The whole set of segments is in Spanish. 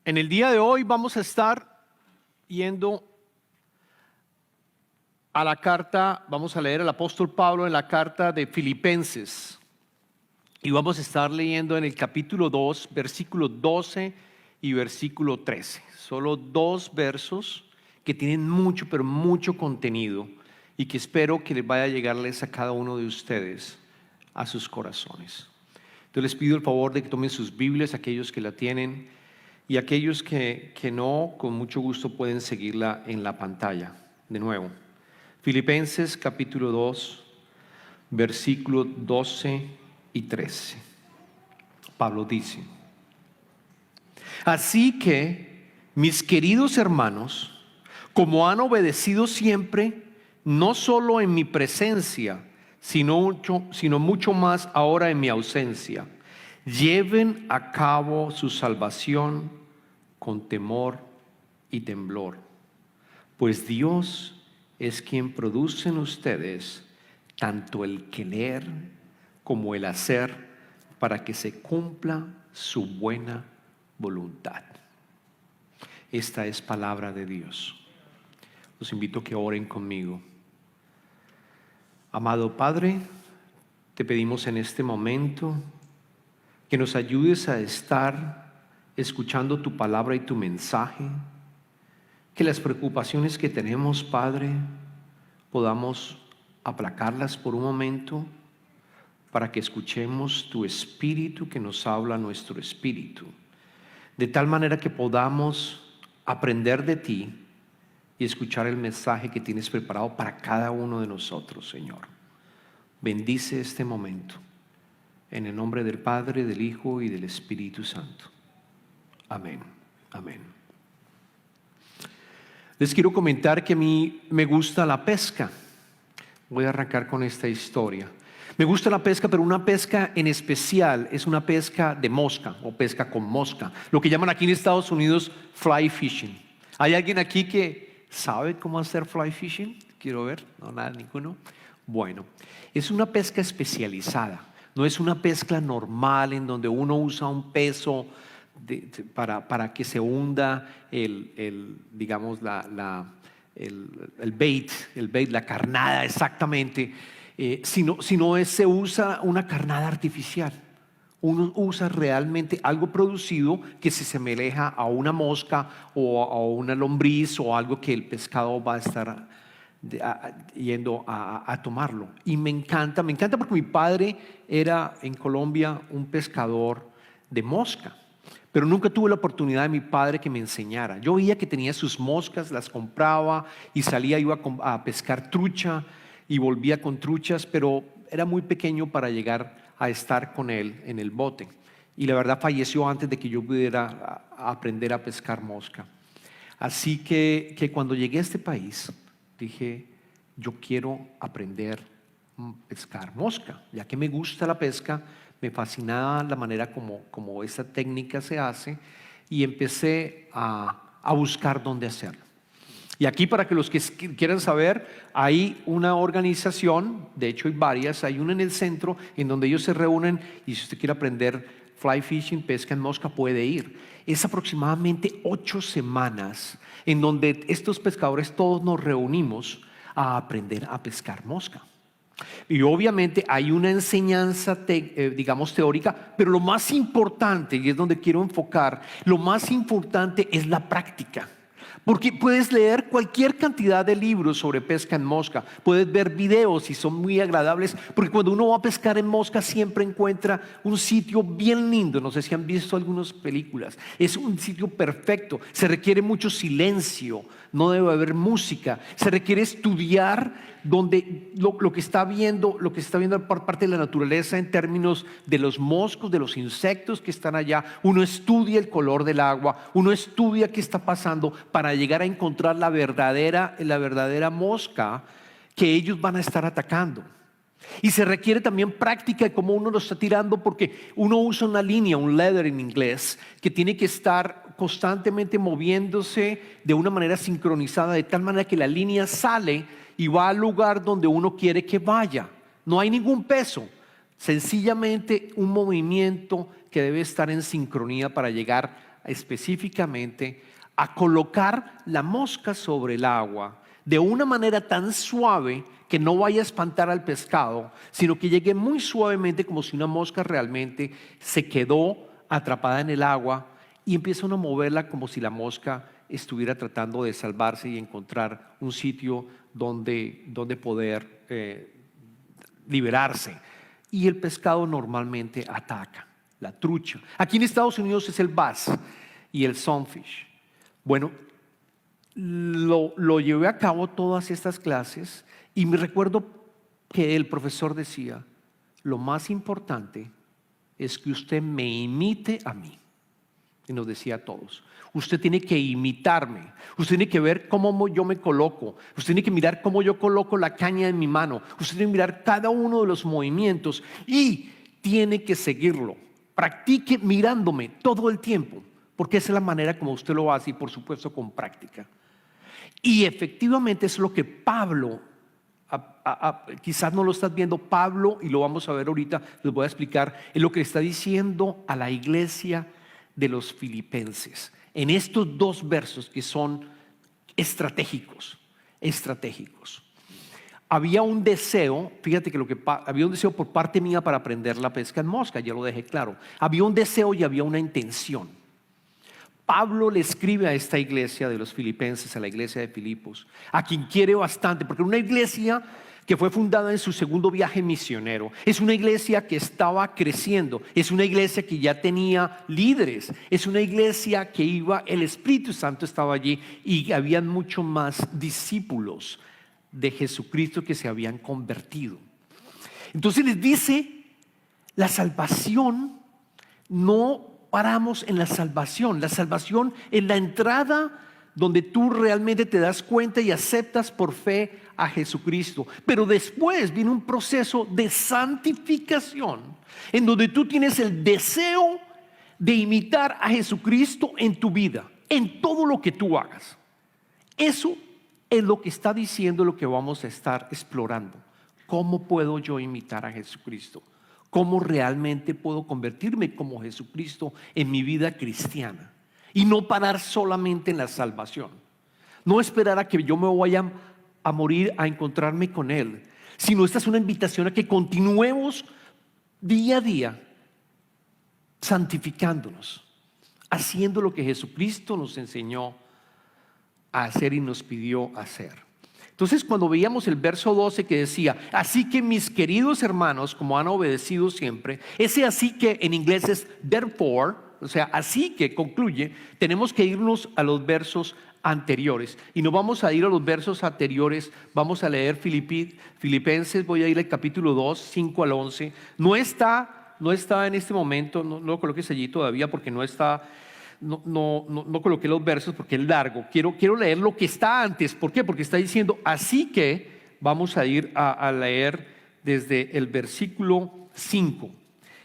En el día de hoy vamos a estar yendo a la carta, vamos a leer al apóstol Pablo en la carta de Filipenses. Y vamos a estar leyendo en el capítulo 2, versículo 12 y versículo 13. Solo dos versos que tienen mucho, pero mucho contenido y que espero que les vaya a llegarles a cada uno de ustedes a sus corazones. Entonces les pido el favor de que tomen sus Biblias, aquellos que la tienen, y aquellos que no, con mucho gusto pueden seguirla en la pantalla. De nuevo, Filipenses capítulo 2, versículos 12 y 13. Pablo dice: así que, mis queridos hermanos, como han obedecido siempre, no solo en mi presencia, sino mucho más ahora en mi ausencia, lleven a cabo su salvación con temor y temblor, pues Dios es quien produce en ustedes tanto el querer como el hacer para que se cumpla su buena voluntad. Esta es palabra de Dios. Los invito a que oren conmigo. Amado Padre, te pedimos en este momento que nos ayudes a estar escuchando tu palabra y tu mensaje, que las preocupaciones que tenemos, Padre, podamos aplacarlas por un momento para que escuchemos tu espíritu que nos habla a nuestro espíritu, de tal manera que podamos aprender de ti y escuchar el mensaje que tienes preparado para cada uno de nosotros, Señor. Bendice este momento en el nombre del Padre, del Hijo y del Espíritu Santo. Amén. Amén. Les quiero comentar que a mí me gusta la pesca. Voy a arrancar con esta historia. Me gusta la pesca, pero una pesca en especial es una pesca de mosca o pesca con mosca, lo que llaman aquí en Estados Unidos fly fishing. ¿Hay alguien aquí que sabe cómo hacer fly fishing? Quiero ver. No, nada, ninguno. Bueno, es una pesca especializada. No es una pesca normal en donde uno usa un peso para que se hunda el bait, la carnada exactamente, sino se usa una carnada artificial. Uno usa realmente algo producido que se asemeja a una mosca o a una lombriz o algo que el pescado va a estar yendo a tomarlo. Y me encanta porque mi padre era en Colombia un pescador de mosca, pero nunca tuve la oportunidad de mi padre que me enseñara. Yo veía que tenía sus moscas, las compraba y iba a pescar trucha y volvía con truchas, pero era muy pequeño para llegar a estar con él en el bote. Y la verdad falleció antes de que yo pudiera aprender a pescar mosca. Así que cuando llegué a este país, dije, yo quiero aprender a pescar mosca, ya que me gusta la pesca. Me fascinaba la manera como esa técnica se hace y empecé a buscar dónde hacerlo. Y aquí, para que los que quieran saber, hay una organización, de hecho hay varias, hay una en el centro en donde ellos se reúnen, y si usted quiere aprender fly fishing, pesca en mosca, puede ir. Es aproximadamente 8 semanas en donde estos pescadores todos nos reunimos a aprender a pescar mosca. Y obviamente hay una enseñanza, teórica, pero lo más importante, y es donde quiero enfocar, lo más importante es la práctica. Porque puedes leer cualquier cantidad de libros sobre pesca en mosca, puedes ver videos y son muy agradables, porque cuando uno va a pescar en mosca siempre encuentra un sitio bien lindo. No sé si han visto algunas películas, es un sitio perfecto, se requiere mucho silencio, no debe haber música, se requiere estudiar donde lo que está viendo por parte de la naturaleza en términos de los moscos, de los insectos que están allá. Uno estudia el color del agua, uno estudia qué está pasando para llegar a encontrar la verdadera mosca que ellos van a estar atacando. Y se requiere también práctica de cómo uno lo está tirando, porque uno usa una línea, un leather en inglés, que tiene que estar constantemente moviéndose de una manera sincronizada, de tal manera que la línea sale y va al lugar donde uno quiere que vaya. No hay ningún peso. Sencillamente un movimiento que debe estar en sincronía para llegar específicamente a colocar la mosca sobre el agua de una manera tan suave que no vaya a espantar al pescado, sino que llegue muy suavemente, como si una mosca realmente se quedó atrapada en el agua, y empieza uno a moverla como si la mosca estuviera tratando de salvarse y encontrar un sitio donde poder liberarse. Y el pescado normalmente ataca, la trucha. Aquí en Estados Unidos es el bass y el sunfish. Bueno, lo llevé a cabo todas estas clases y me recuerdo que el profesor decía: lo más importante es que usted me imite a mí. Y nos decía a todos: usted tiene que imitarme, usted tiene que ver cómo yo me coloco, usted tiene que mirar cómo yo coloco la caña en mi mano, usted tiene que mirar cada uno de los movimientos y tiene que seguirlo. Practique mirándome todo el tiempo, porque esa es la manera como usted lo hace, y por supuesto con práctica. Y efectivamente es lo que Pablo, quizás no lo estás viendo, Pablo, y lo vamos a ver ahorita, les voy a explicar, es lo que está diciendo a la iglesia de los filipenses en estos dos versos que son estratégicos. Había un deseo, fíjate que había un deseo por parte mía para aprender la pesca en mosca, ya lo dejé claro. Había un deseo y había una intención. Pablo le escribe a esta iglesia de los filipenses, a la iglesia de Filipos, a quien quiere bastante, porque una iglesia que fue fundada en su segundo viaje misionero, es una iglesia que estaba creciendo, es una iglesia que ya tenía líderes, es una iglesia que el Espíritu Santo estaba allí y habían mucho más discípulos de Jesucristo que se habían convertido. Entonces les dice: la salvación, no paramos en la salvación es la entrada donde tú realmente te das cuenta y aceptas por fe a Jesucristo. Pero después viene un proceso de santificación en donde tú tienes el deseo de imitar a Jesucristo en tu vida, en todo lo que tú hagas. Eso es lo que está diciendo, lo que vamos a estar explorando. ¿Cómo puedo yo imitar a Jesucristo? ¿Cómo realmente puedo convertirme como Jesucristo en mi vida cristiana? Y no parar solamente en la salvación. No esperar a que yo me vaya a morir a encontrarme con Él, sino esta es una invitación a que continuemos día a día santificándonos, haciendo lo que Jesucristo nos enseñó a hacer y nos pidió hacer. Entonces, cuando veíamos el verso 12 que decía: así que mis queridos hermanos, como han obedecido siempre, ese así que en inglés es therefore, o sea, así que concluye, tenemos que irnos a los versos anteriores. Y no vamos a ir a los versos anteriores, vamos a leer Filipenses, voy a ir al capítulo 2, 5 al 11. No está en este momento, no lo coloques allí todavía porque no está. No coloqué los versos porque es largo. Quiero leer lo que está antes. ¿Por qué? Porque está diciendo: así que vamos a ir a leer desde el versículo 5.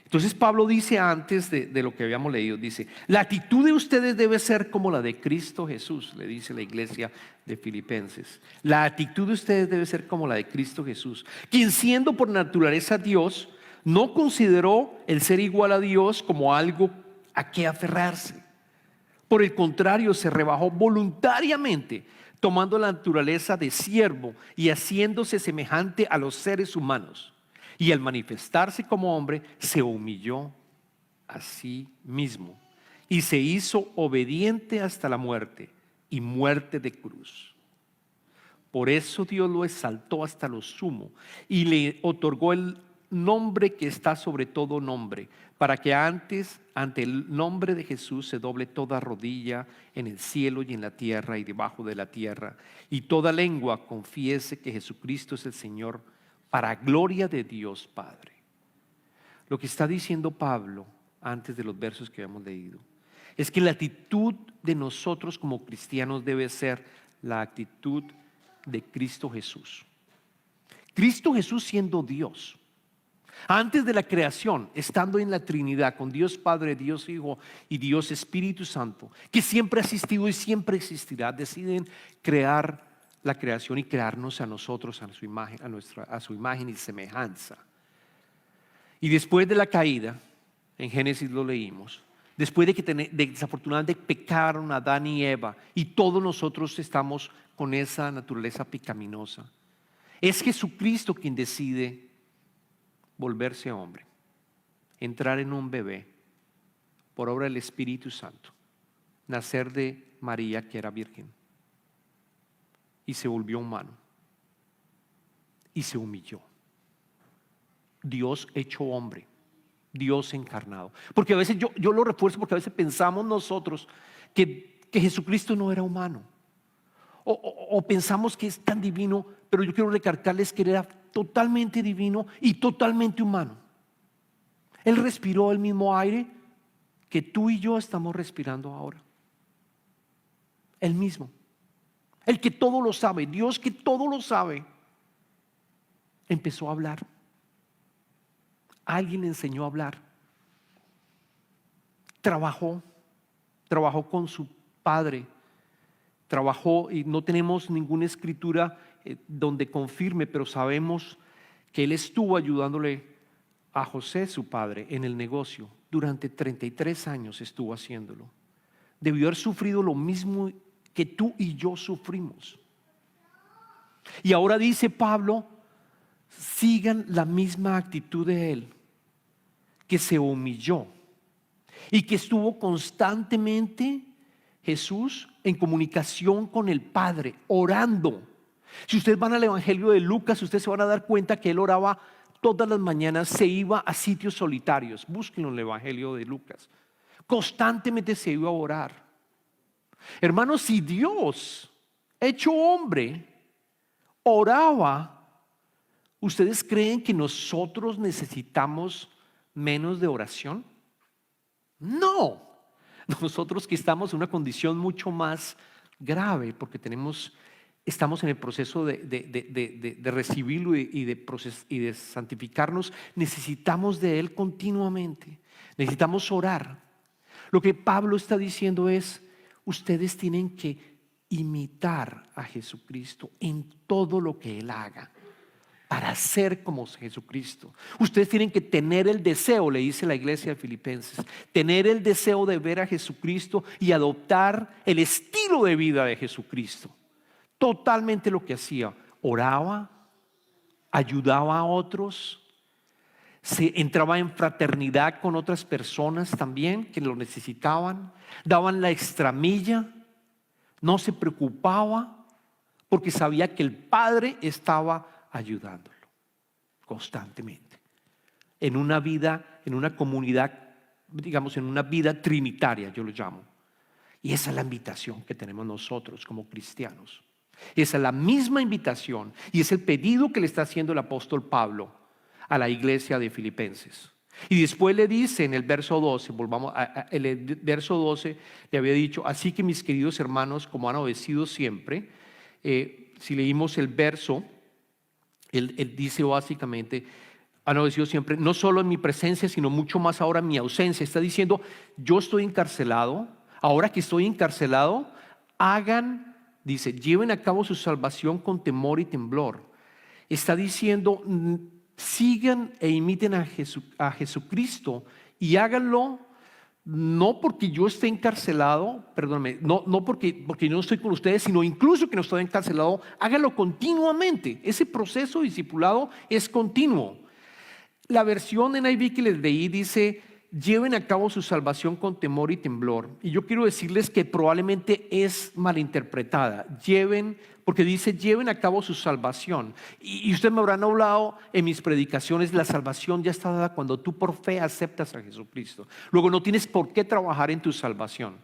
Entonces Pablo dice, antes de lo que habíamos leído, dice: la actitud de ustedes debe ser como la de Cristo Jesús. Le dice la iglesia de Filipenses: la actitud de ustedes debe ser como la de Cristo Jesús, quien siendo por naturaleza Dios, no consideró el ser igual a Dios como algo a qué aferrarse. Por el contrario, se rebajó voluntariamente, tomando la naturaleza de siervo y haciéndose semejante a los seres humanos. Y al manifestarse como hombre, se humilló a sí mismo y se hizo obediente hasta la muerte, y muerte de cruz. Por eso Dios lo exaltó hasta lo sumo y le otorgó el nombre que está sobre todo nombre, para que ante el nombre de Jesús se doble toda rodilla en el cielo y en la tierra y debajo de la tierra, y toda lengua confiese que Jesucristo es el Señor, para gloria de Dios Padre. Lo que está diciendo Pablo antes de los versos que habíamos leído es que la actitud de nosotros como cristianos debe ser la actitud de Cristo Jesús. Cristo Jesús siendo Dios. Antes de la creación, estando en la Trinidad con Dios Padre, Dios Hijo y Dios Espíritu Santo, que siempre ha existido y siempre existirá, deciden crear la creación y crearnos a nosotros a su imagen y semejanza. Y después de la caída, en Génesis lo leímos, después de que desafortunadamente pecaron Adán y Eva, y todos nosotros estamos con esa naturaleza pecaminosa, es Jesucristo quien decide volverse hombre, entrar en un bebé por obra del Espíritu Santo, nacer de María, que era virgen, y se volvió humano y se humilló. Dios hecho hombre, Dios encarnado. Porque a veces yo lo refuerzo, porque a veces pensamos nosotros que Jesucristo no era humano, o pensamos que es tan divino, pero yo quiero recalcarles que era totalmente divino y totalmente humano. Él respiró el mismo aire que tú y yo estamos respirando ahora. Él mismo, el que todo lo sabe, Dios que todo lo sabe, empezó a hablar. Alguien le enseñó a hablar. Trabajó con su padre. Trabajó, y no tenemos ninguna escritura donde confirme, pero sabemos que él estuvo ayudándole a José, su padre, en el negocio. Durante 33 años estuvo haciéndolo. Debió haber sufrido lo mismo que tú y yo sufrimos. Y ahora dice Pablo, sigan la misma actitud de él, que se humilló y que estuvo constantemente Jesús en comunicación con el Padre, orando. Si ustedes van al Evangelio de Lucas, ustedes se van a dar cuenta que él oraba todas las mañanas, se iba a sitios solitarios. Búsquenlo en el Evangelio de Lucas. Constantemente se iba a orar. Hermanos, si Dios, hecho hombre, oraba, ¿ustedes creen que nosotros necesitamos menos de oración? No. Nosotros que estamos en una condición mucho más grave, porque estamos en el proceso de recibirlo y de santificarnos, necesitamos de Él continuamente. Necesitamos orar. Lo que Pablo está diciendo es, ustedes tienen que imitar a Jesucristo en todo lo que Él haga, para ser como Jesucristo. Ustedes tienen que tener el deseo, le dice la iglesia de Filipenses, tener el deseo de ver a Jesucristo y adoptar el estilo de vida de Jesucristo. Totalmente lo que hacía, oraba, ayudaba a otros, se entraba en fraternidad con otras personas también que lo necesitaban, daban la extramilla, no se preocupaba porque sabía que el Padre estaba ayudándolo constantemente en una vida, en una comunidad, digamos, en una vida trinitaria, yo lo llamo. Y esa es la invitación que tenemos nosotros como cristianos. Esa es la misma invitación y es el pedido que le está haciendo el apóstol Pablo a la iglesia de Filipenses. Y después le dice en el verso 12, volvamos el verso 12, le había dicho, así que mis queridos hermanos, como han obedecido siempre, si leímos el verso, él dice básicamente, han obedecido siempre, no solo en mi presencia, sino mucho más ahora en mi ausencia. Está diciendo, yo estoy encarcelado, ahora que estoy encarcelado, dice, lleven a cabo su salvación con temor y temblor. Está diciendo, sigan e imiten a Jesucristo y háganlo no porque yo esté encarcelado, perdóname, no porque yo no estoy con ustedes, sino incluso que no estoy encarcelado, háganlo continuamente. Ese proceso discipulado es continuo. La versión de NIV que les leí dice, lleven a cabo su salvación con temor y temblor. Y yo quiero decirles que probablemente es malinterpretada. Porque dice, lleven a cabo su salvación. Y ustedes me habrán hablado en mis predicaciones, la salvación ya está dada cuando tú por fe aceptas a Jesucristo. Luego no tienes por qué trabajar en tu salvación.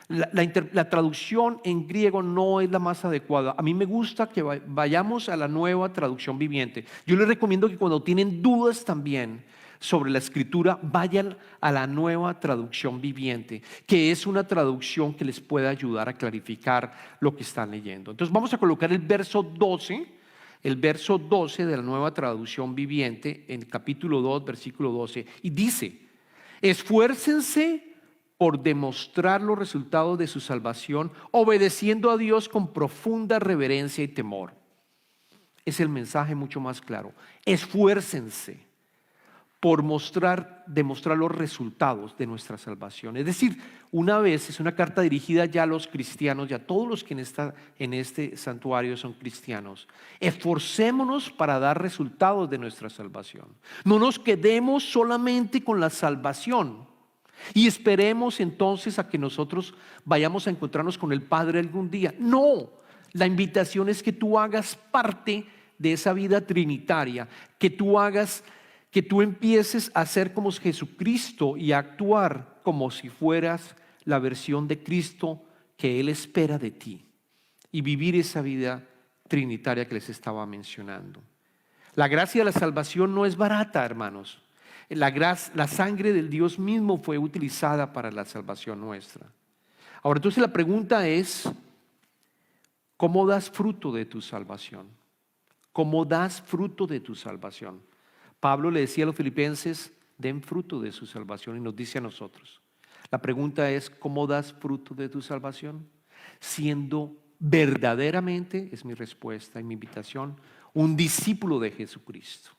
La traducción en griego no es la más adecuada. A mí me gusta que vayamos a la Nueva Traducción Viviente. Yo les recomiendo que cuando tienen dudas también sobre la escritura, vayan a la Nueva Traducción Viviente, que es una traducción que les puede ayudar a clarificar lo que están leyendo. Entonces vamos a colocar el verso 12 de la Nueva Traducción Viviente, en capítulo 2, versículo 12, y dice, esfuércense por demostrar los resultados de su salvación, obedeciendo a Dios con profunda reverencia y temor. Es el mensaje mucho más claro. Esfuércense por demostrar los resultados de nuestra salvación. Es decir, una vez, es una carta dirigida ya a los cristianos, ya a todos los que en este santuario son cristianos. Esforcémonos para dar resultados de nuestra salvación. No nos quedemos solamente con la salvación y esperemos entonces a que nosotros vayamos a encontrarnos con el Padre algún día. No, la invitación es que tú hagas parte de esa vida trinitaria, que tú empieces a ser como Jesucristo y a actuar como si fueras la versión de Cristo que Él espera de ti, y vivir esa vida trinitaria que les estaba mencionando. La gracia de la salvación no es barata, hermanos. La sangre del Dios mismo fue utilizada para la salvación nuestra. Ahora, entonces la pregunta es, ¿cómo das fruto de tu salvación? ¿Cómo das fruto de tu salvación? Pablo le decía a los filipenses, den fruto de su salvación, y nos dice a nosotros. La pregunta es, ¿cómo das fruto de tu salvación? Siendo verdaderamente, es mi respuesta y mi invitación, un discípulo de Jesucristo.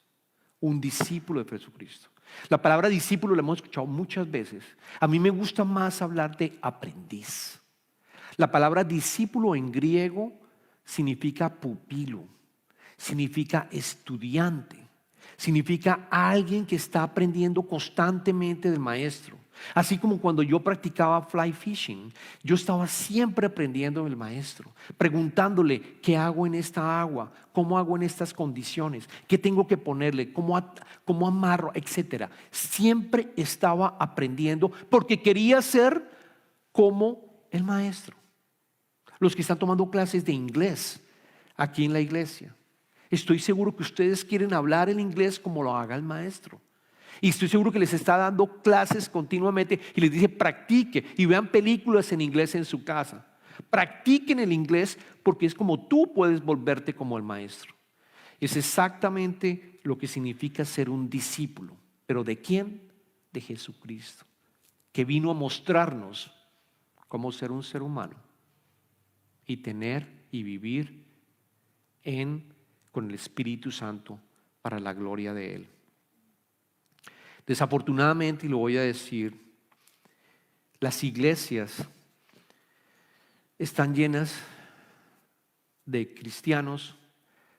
Un discípulo de Jesucristo. La palabra discípulo la hemos escuchado muchas veces. A mí me gusta más hablar de aprendiz. La palabra discípulo en griego significa pupilo, significa estudiante, significa alguien que está aprendiendo constantemente del maestro. Así como cuando yo practicaba fly fishing, yo estaba siempre aprendiendo del maestro, preguntándole qué hago en esta agua, cómo hago en estas condiciones, qué tengo que ponerle, cómo amarro, etcétera. Siempre estaba aprendiendo porque quería ser como el maestro. Los que están tomando clases de inglés aquí en la iglesia, estoy seguro que ustedes quieren hablar el inglés como lo haga el maestro. Y estoy seguro que les está dando clases continuamente y les dice practique y vean películas en inglés en su casa. Practiquen el inglés porque es como tú puedes volverte como el maestro. Es exactamente lo que significa ser un discípulo. ¿Pero de quién? De Jesucristo, que vino a mostrarnos cómo ser un ser humano y tener y vivir con el Espíritu Santo para la gloria de Él. Desafortunadamente, y lo voy a decir, las iglesias están llenas de cristianos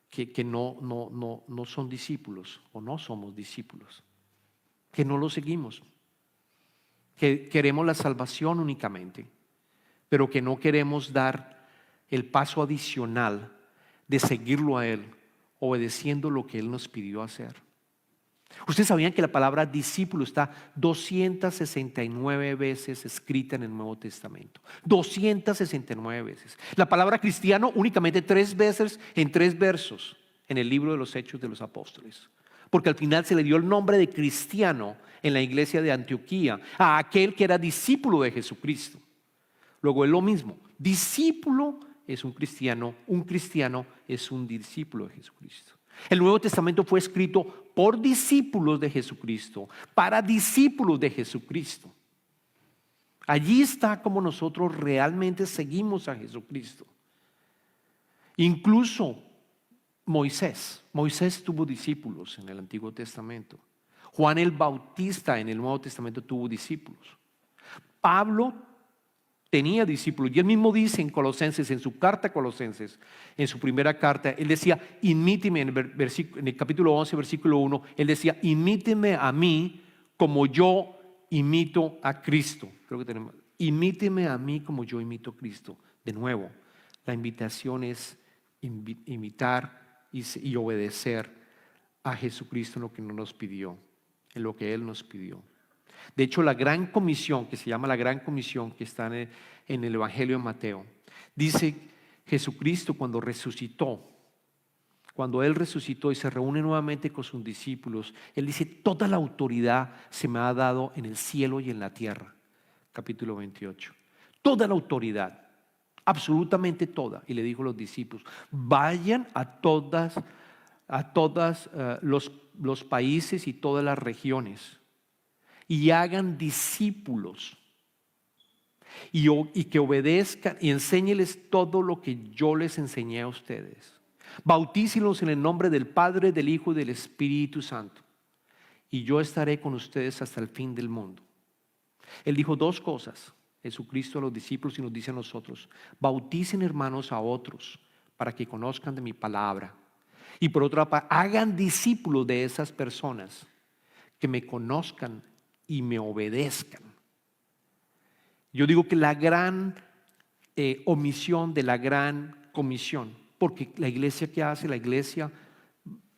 que no son discípulos o no somos discípulos, que no lo seguimos, que queremos la salvación únicamente, pero que no queremos dar el paso adicional de seguirlo a Él, obedeciendo lo que Él nos pidió hacer. Ustedes sabían que la palabra discípulo está 269 veces escrita en el Nuevo Testamento. 269 veces. La palabra cristiano únicamente 3 veces en 3 versos en el libro de los Hechos de los Apóstoles. Porque al final se le dio el nombre de cristiano en la iglesia de Antioquía a aquel que era discípulo de Jesucristo. Luego es lo mismo. Discípulo es un cristiano es un discípulo de Jesucristo. El Nuevo Testamento fue escrito por discípulos de Jesucristo, para discípulos de Jesucristo. Allí está como nosotros realmente seguimos a Jesucristo. Incluso Moisés tuvo discípulos en el Antiguo Testamento. Juan el Bautista en el Nuevo Testamento tuvo discípulos. Pablo tenía discípulos, y él mismo dice en Colosenses, en su carta a Colosenses, en su primera carta, él decía, imíteme, en el capítulo 11, versículo 1, él decía, imíteme a mí como yo imito a Cristo. Imíteme a mí como yo imito a Cristo. De nuevo, la invitación es imitar y obedecer a Jesucristo en lo que nos pidió, en lo que Él nos pidió. De hecho, la gran comisión, que se llama la gran comisión, que está en el Evangelio de Mateo, dice Jesucristo cuando Él resucitó y se reúne nuevamente con sus discípulos, Él dice, toda la autoridad se me ha dado en el cielo y en la tierra. Capítulo 28. Toda la autoridad, absolutamente toda. Y le dijo a los discípulos, vayan a todos los países y todas las regiones y hagan discípulos y que obedezcan y enséñeles todo lo que yo les enseñé a ustedes. Bautícenlos en el nombre del Padre, del Hijo y del Espíritu Santo y yo estaré con ustedes hasta el fin del mundo. Él dijo dos cosas, Jesucristo a los discípulos y nos dice a nosotros: bauticen, hermanos, a otros para que conozcan de mi palabra. Y por otra parte, hagan discípulos de esas personas que me conozcan y me obedezcan. Yo digo que la gran omisión de la gran comisión, porque la iglesia, ¿qué hace? La iglesia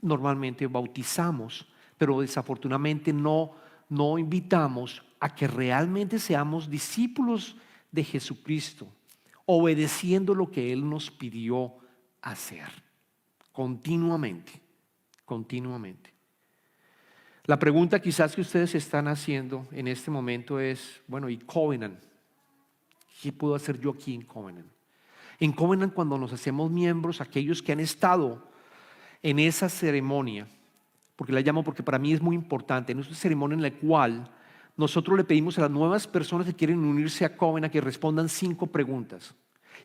normalmente bautizamos, pero desafortunadamente no invitamos a que realmente seamos discípulos de Jesucristo, obedeciendo lo que Él nos pidió hacer continuamente. La pregunta quizás que ustedes están haciendo en este momento es: bueno, ¿y Covenant? ¿Qué puedo hacer yo aquí en Covenant? En Covenant, cuando nos hacemos miembros, aquellos que han estado en esa ceremonia, porque la llamo porque para mí es muy importante, en esta ceremonia en la cual nosotros le pedimos a las nuevas personas que quieren unirse a Covenant que respondan 5 preguntas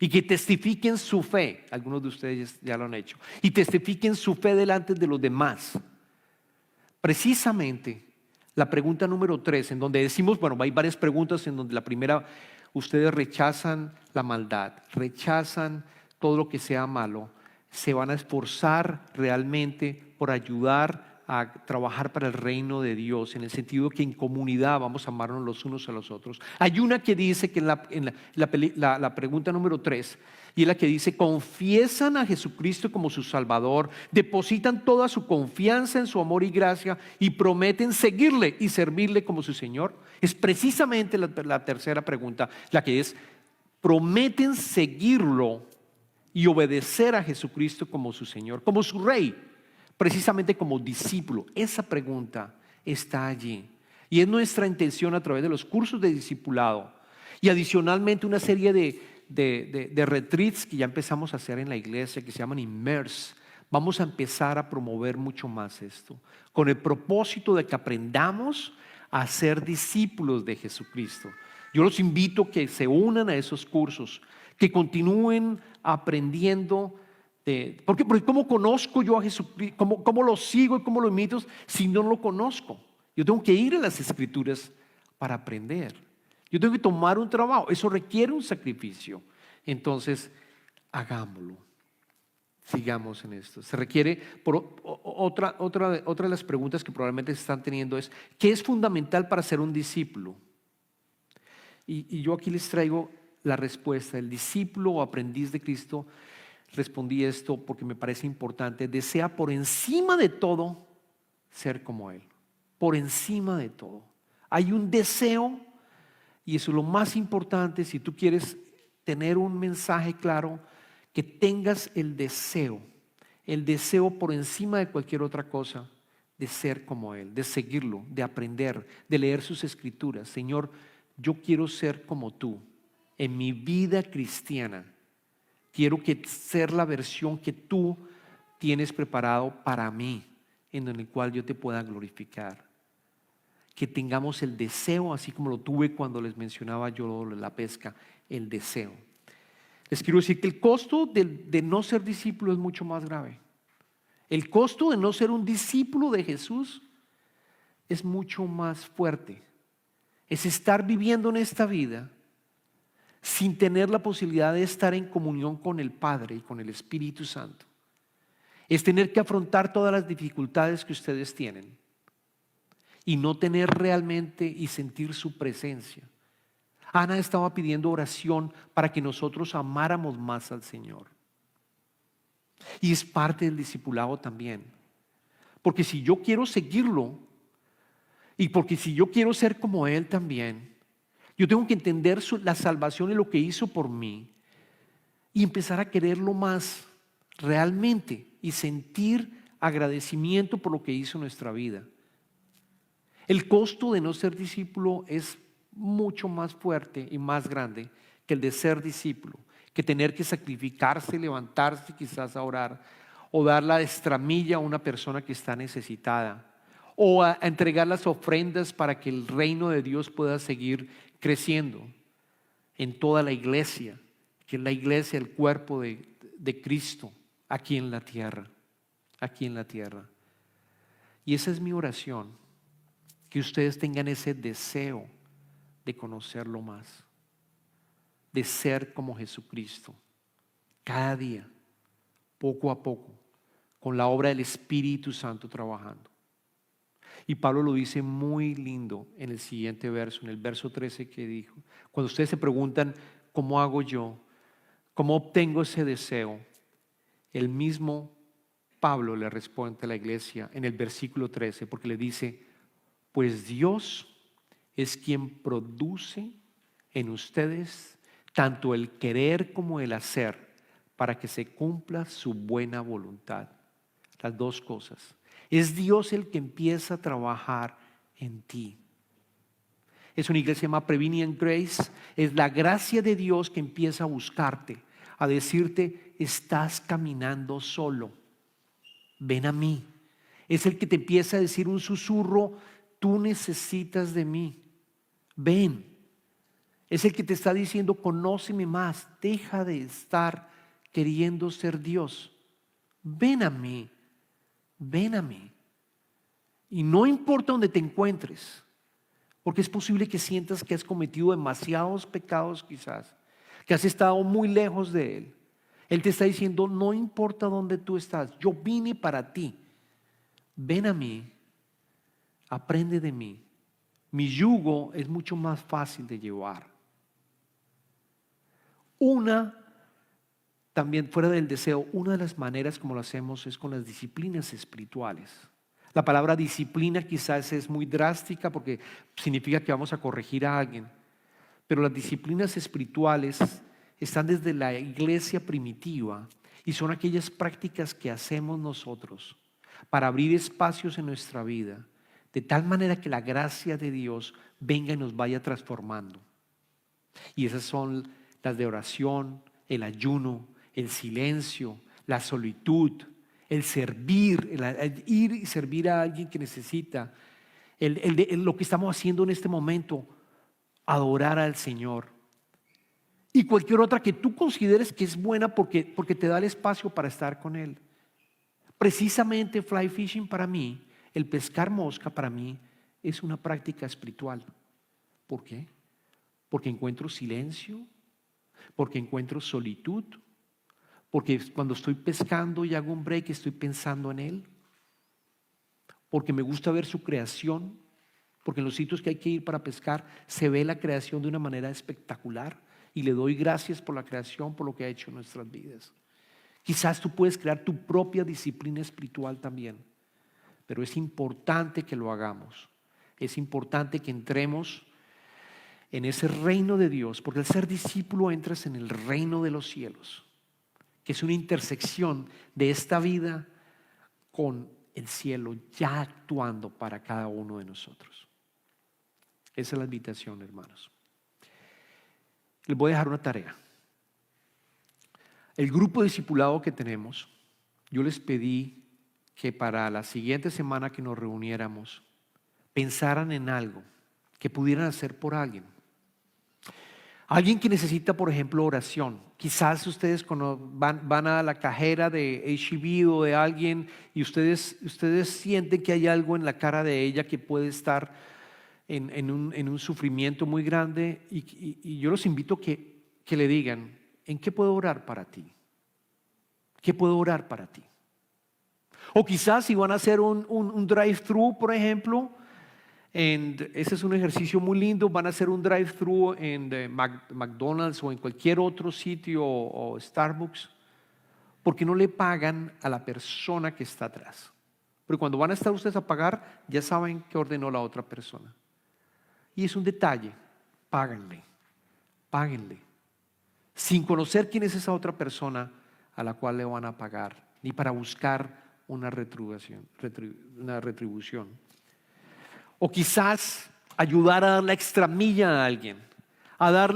y que testifiquen su fe. Algunos de ustedes ya lo han hecho. Y testifiquen su fe delante de los demás. Precisamente la pregunta número 3, en donde decimos, bueno, hay varias preguntas en donde la primera: ustedes rechazan la maldad, rechazan todo lo que sea malo, se van a esforzar realmente por ayudar a trabajar para el reino de Dios, en el sentido que en comunidad vamos a amarnos los unos a los otros. Hay una que dice que la pregunta número 3, y es la que dice: confiesan a Jesucristo como su Salvador, depositan toda su confianza en su amor y gracia y prometen seguirle y servirle como su Señor. Es precisamente la tercera pregunta, la que es: prometen seguirlo y obedecer a Jesucristo como su Señor, como su Rey, precisamente como discípulo. Esa pregunta está allí y es nuestra intención, a través de los cursos de discipulado y adicionalmente una serie de retreats que ya empezamos a hacer en la iglesia, que se llaman Immerse. Vamos a empezar a promover mucho más esto, con el propósito de que aprendamos a ser discípulos de Jesucristo. Yo los invito a que se unan a esos cursos, que continúen aprendiendo. Porque ¿cómo conozco yo a Jesucristo? ¿Cómo lo sigo y cómo lo imito si no lo conozco? Yo tengo que ir a las Escrituras para aprender. Yo tengo que tomar un trabajo. Eso requiere un sacrificio. Entonces, hagámoslo. Sigamos en esto. Se requiere, otra de las preguntas que probablemente se están teniendo es: ¿qué es fundamental para ser un discípulo? Y yo aquí les traigo la respuesta. El discípulo o aprendiz de Cristo, respondí esto porque me parece importante, desea por encima de todo ser como Él. Por encima de todo. Hay un deseo, y eso es lo más importante. Si tú quieres tener un mensaje claro, que tengas el deseo por encima de cualquier otra cosa, de ser como Él, de seguirlo, de aprender, de leer sus escrituras. Señor, yo quiero ser como tú en mi vida cristiana. Quiero ser la versión que tú tienes preparado para mí, en el cual yo te pueda glorificar. Que tengamos el deseo, así como lo tuve cuando les mencionaba yo la pesca, el deseo. Les quiero decir que el costo de no ser discípulo es mucho más grave. El costo de no ser un discípulo de Jesús es mucho más fuerte. Es estar viviendo en esta vida sin tener la posibilidad de estar en comunión con el Padre y con el Espíritu Santo. Es tener que afrontar todas las dificultades que ustedes tienen y no tener realmente y sentir su presencia. Ana estaba pidiendo oración para que nosotros amáramos más al Señor. Y es parte del discipulado también. Porque si yo quiero seguirlo, y porque si yo quiero ser como Él también, yo tengo que entender la salvación y lo que hizo por mí, y empezar a quererlo más realmente y sentir agradecimiento por lo que hizo en nuestra vida. El costo de no ser discípulo es mucho más fuerte y más grande que el de ser discípulo, que tener que sacrificarse, levantarse quizás a orar, o dar la extramilla a una persona que está necesitada, o a entregar las ofrendas para que el reino de Dios pueda seguir creciendo en toda la iglesia, que es la iglesia, el cuerpo de Cristo aquí en la tierra, Y esa es mi oración, que ustedes tengan ese deseo de conocerlo más, de ser como Jesucristo, cada día, poco a poco, con la obra del Espíritu Santo trabajando. Y Pablo lo dice muy lindo en el siguiente verso, en el verso 13 que dijo, cuando ustedes se preguntan, ¿cómo hago yo? ¿Cómo obtengo ese deseo? El mismo Pablo le responde a la iglesia en el versículo 13, porque le dice, pues Dios es quien produce en ustedes tanto el querer como el hacer para que se cumpla su buena voluntad. Las dos cosas. Es Dios el que empieza a trabajar en ti. Es una iglesia llamada Prevenient Grace. Es la gracia de Dios que empieza a buscarte, a decirte, estás caminando solo. Ven a mí. Es el que te empieza a decir un susurro, tú necesitas de mí. Ven. Es el que te está diciendo, conóceme más. Deja de estar queriendo ser Dios. Ven a mí. Ven a mí. Y no importa dónde te encuentres, porque es posible que sientas que has cometido demasiados pecados quizás, que has estado muy lejos de Él. Él te está diciendo, no importa dónde tú estás, yo vine para ti. Ven a mí, aprende de mí. Mi yugo es mucho más fácil de llevar. También fuera del deseo, una de las maneras como lo hacemos es con las disciplinas espirituales. La palabra disciplina quizás es muy drástica porque significa que vamos a corregir a alguien, pero las disciplinas espirituales están desde la iglesia primitiva y son aquellas prácticas que hacemos nosotros para abrir espacios en nuestra vida, de tal manera que la gracia de Dios venga y nos vaya transformando. Y esas son las de oración, el ayuno, el silencio, la solitud, el servir, el ir y servir a alguien que necesita, lo que estamos haciendo en este momento, adorar al Señor. Y cualquier otra que tú consideres que es buena porque te da el espacio para estar con Él. Precisamente fly fishing para mí, el pescar mosca para mí es una práctica espiritual. ¿Por qué? Porque encuentro silencio, porque encuentro solitud, porque cuando estoy pescando y hago un break estoy pensando en Él, porque me gusta ver su creación, porque en los sitios que hay que ir para pescar se ve la creación de una manera espectacular y le doy gracias por la creación, por lo que ha hecho en nuestras vidas. Quizás tú puedes crear tu propia disciplina espiritual también, pero es importante que lo hagamos. Es importante que entremos en ese reino de Dios, porque al ser discípulo entras en el reino de los cielos, que es una intersección de esta vida con el cielo ya actuando para cada uno de nosotros. Esa es la invitación, hermanos. Les voy a dejar una tarea. El grupo discipulado que tenemos, yo les pedí que para la siguiente semana que nos reuniéramos, pensaran en algo que pudieran hacer por alguien. Alguien que necesita, por ejemplo, oración. Quizás ustedes van a la cajera de H-E-B o de alguien y ustedes sienten que hay algo en la cara de ella que puede estar en un sufrimiento muy grande y yo los invito que le digan, ¿en qué puedo orar para ti? ¿Qué puedo orar para ti? O quizás si van a hacer un drive-thru, por ejemplo, ese es un ejercicio muy lindo, van a hacer un drive-thru en McDonald's o en cualquier otro sitio o Starbucks, porque no le pagan a la persona que está atrás. Pero cuando van a estar ustedes a pagar, ya saben que ordenó la otra persona. Y es un detalle, páguenle, sin conocer quién es esa otra persona a la cual le van a pagar, ni para buscar una retribución. O quizás ayudar a dar la extra milla a alguien, a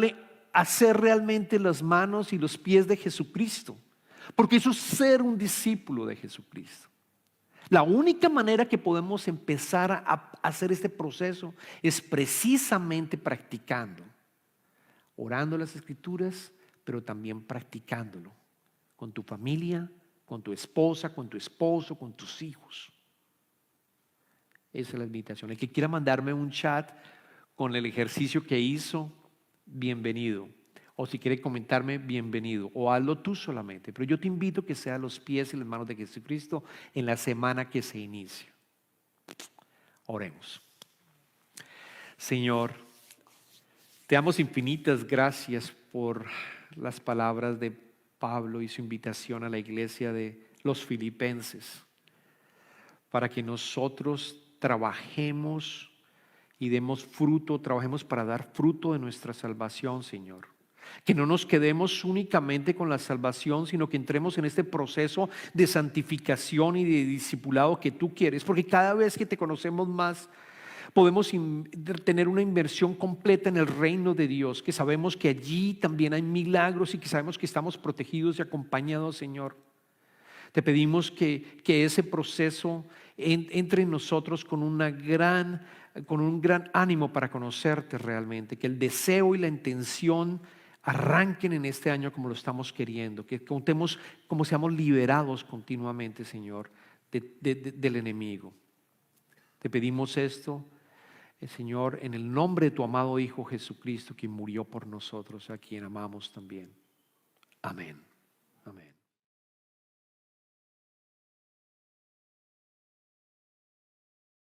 hacer realmente las manos y los pies de Jesucristo, porque eso es ser un discípulo de Jesucristo. La única manera que podemos empezar a hacer este proceso es precisamente practicando, orando las Escrituras, pero también practicándolo con tu familia, con tu esposa, con tu esposo, con tus hijos. Esa es la invitación. El que quiera mandarme un chat con el ejercicio que hizo, bienvenido. O si quiere comentarme, bienvenido. O hazlo tú solamente. Pero yo te invito a que sea los pies y las manos de Jesucristo en la semana que se inicia. Oremos. Señor, te damos infinitas gracias por las palabras de Pablo y su invitación a la iglesia de los filipenses, para que nosotros trabajemos y demos fruto, trabajemos para dar fruto de nuestra salvación, Señor. Que no nos quedemos únicamente con la salvación, sino que entremos en este proceso de santificación y de discipulado que tú quieres, porque cada vez que te conocemos más, podemos tener una inversión completa en el reino de Dios, que sabemos que allí también hay milagros y que sabemos que estamos protegidos y acompañados, Señor. Te pedimos que ese proceso entre en nosotros con un gran ánimo para conocerte realmente, que el deseo y la intención arranquen en este año como lo estamos queriendo, que contemos como seamos liberados continuamente, Señor, del enemigo. Te pedimos esto, Señor, en el nombre de tu amado Hijo Jesucristo, quien murió por nosotros, a quien amamos también. Amén.